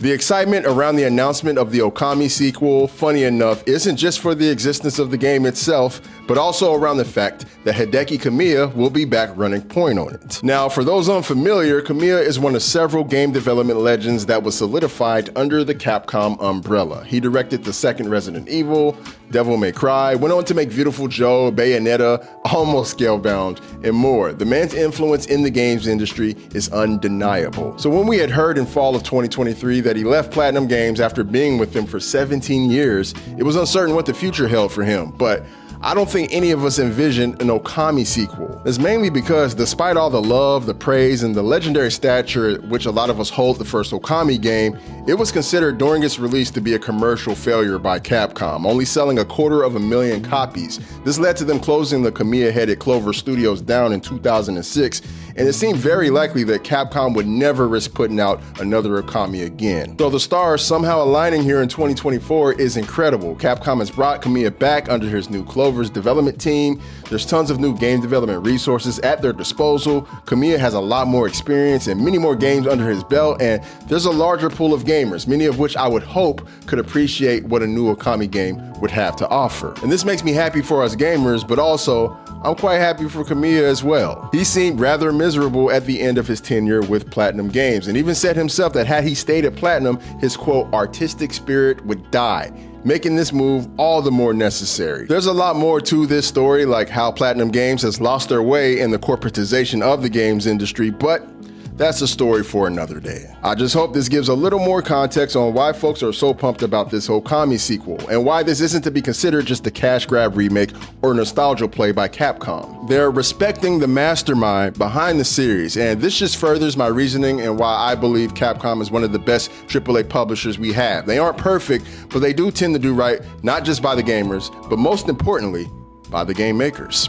The excitement around the announcement of the Okami sequel, funny enough, isn't just for the existence of the game itself, but also around the fact that Hideki Kamiya will be back running point on it. Now, for those unfamiliar, Kamiya is one of several game development legends that was solidified under the Capcom umbrella. He directed the second Resident Evil, Devil May Cry, went on to make Beautiful Joe, Bayonetta, Almost Scalebound, and more. The man's influence in the games industry is undeniable. So when we had heard in fall of 2023 that he left Platinum Games after being with them for 17 years, it was uncertain what the future held for him, but I don't think any of us envisioned an Okami sequel. It's mainly because despite all the love, the praise, and the legendary stature at which a lot of us hold the first Okami game, it was considered during its release to be a commercial failure by Capcom, only selling 250,000 copies. This led to them closing the Kamiya-headed Clover Studios down in 2006, and it seemed very likely that Capcom would never risk putting out another Okami again. So the stars somehow aligning here in 2024 is incredible. Capcom has brought Kamiya back under his new Clover's development team. There's tons of new game development resources at their disposal. Kamiya has a lot more experience and many more games under his belt, and there's a larger pool of gamers, many of which I would hope could appreciate what a new Okami game would have to offer. And this makes me happy for us gamers, but also I'm quite happy for Kamiya as well. He seemed rather miserable at the end of his tenure with Platinum Games, and even said himself that had he stayed at Platinum, his quote, artistic spirit would die, making this move all the more necessary. There's a lot more to this story, like how Platinum Games has lost their way in the corporatization of the games industry, but that's a story for another day. I just hope this gives a little more context on why folks are so pumped about this Okami sequel, and why this isn't to be considered just a cash grab remake or nostalgia play by Capcom. They're respecting the mastermind behind the series, and this just furthers my reasoning and why I believe Capcom is one of the best AAA publishers we have. They aren't perfect, but they do tend to do right, not just by the gamers, but most importantly, by the game makers.